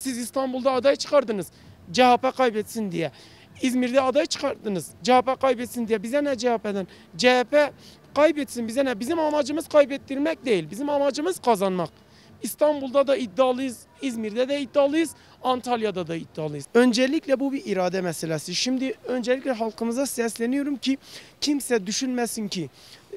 Siz İstanbul'da aday çıkardınız. CHP kaybetsin diye. İzmir'de aday çıkardınız. CHP kaybetsin diye. Bize ne CHP'den? CHP kaybetsin, bize ne? Bizim amacımız kaybettirmek değil. Bizim amacımız kazanmak. İstanbul'da da iddialıyız, İzmir'de de iddialıyız, Antalya'da da iddialıyız. Öncelikle bu bir irade meselesi. Şimdi öncelikle halkımıza sesleniyorum ki kimse düşünmesin ki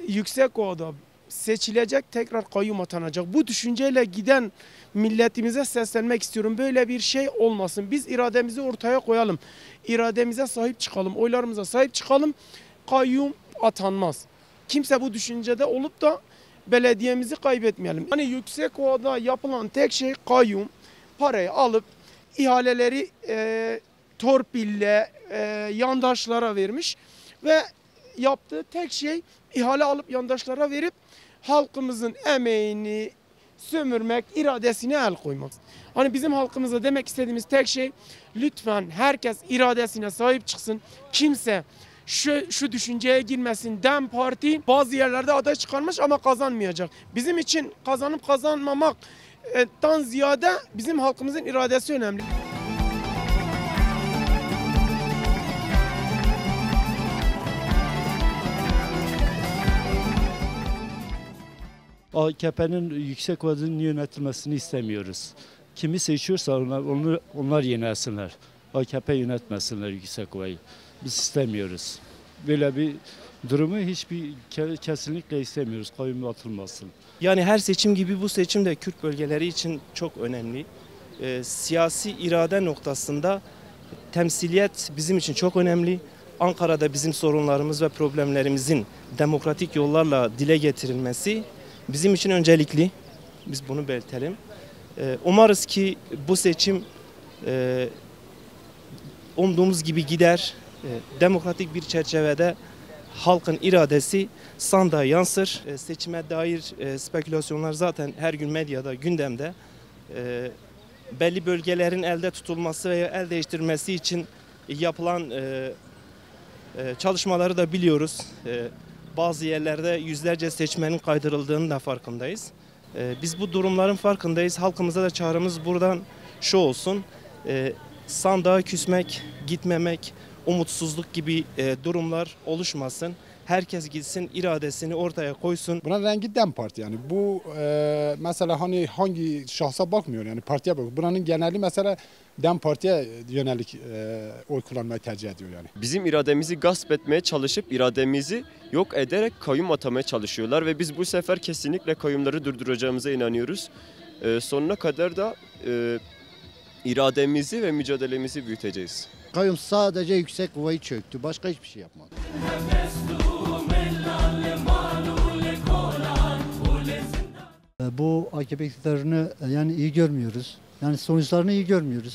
Yüksekova'da seçilecek, tekrar kayyum atanacak. Bu düşünceyle giden milletimize seslenmek istiyorum. Böyle bir şey olmasın. Biz irademizi ortaya koyalım. İrademize sahip çıkalım, oylarımıza sahip çıkalım. Kayyum atanmaz. Kimse bu düşüncede olup da belediyemizi kaybetmeyelim. Hani Yüksekova'da yapılan tek şey kayyum. Parayı alıp ihaleleri torpille yandaşlara vermiş ve yaptığı tek şey ihale alıp yandaşlara verip halkımızın emeğini sömürmek, iradesine el koymak. Hani bizim halkımıza demek istediğimiz tek şey, lütfen herkes iradesine sahip çıksın. Kimse şu düşünceye girmesin. DEM Parti bazı yerlerde aday çıkarmış ama kazanmayacak. Bizim için kazanıp kazanmamaktan ziyade bizim halkımızın iradesi önemli. AKP'nin Yüksekova'nın yönetilmesini istemiyoruz. Kimi seçiyorsa onlar yönetsinler. AKP yönetmesinler Yüksekova'yı. Biz istemiyoruz. Böyle bir durumu kesinlikle istemiyoruz. Kayyum atılmasın. Yani her seçim gibi bu seçim de Kürt bölgeleri için çok önemli. Siyasi irade noktasında temsiliyet bizim için çok önemli. Ankara'da bizim sorunlarımız ve problemlerimizin demokratik yollarla dile getirilmesi bizim için öncelikli. Biz bunu belirtelim. Umarız ki bu seçim umduğumuz gibi gider. Demokratik bir çerçevede halkın iradesi sandığa yansır. Seçime dair spekülasyonlar zaten her gün medyada, gündemde. Belli bölgelerin elde tutulması veya el değiştirmesi için yapılan çalışmaları da biliyoruz. Bazı yerlerde yüzlerce seçmenin kaydırıldığının da farkındayız. Biz bu durumların farkındayız. Halkımıza da çağrımız buradan şu olsun. Sandığa küsmek, gitmemek, umutsuzluk gibi durumlar oluşmasın. Herkes gitsin, iradesini ortaya koysun. Buna rengi DEM Parti yani. Bu mesela hani hangi şahsa bakmıyor yani partiye bakıyor. Buranın geneli mesela DEM Parti'ye yönelik oy kullanmayı tercih ediyor yani. Bizim irademizi gasp etmeye çalışıp irademizi yok ederek kayyum atamaya çalışıyorlar ve biz bu sefer kesinlikle kayyumları durduracağımıza inanıyoruz. Sonuna kadar da irademizi ve mücadelemizi büyüteceğiz. Kayyum sadece Yüksekova'yı çöktü. Başka hiçbir şey yapmadı. Bu AKP iktidarını yani iyi görmüyoruz. Yani sonuçlarını iyi görmüyoruz.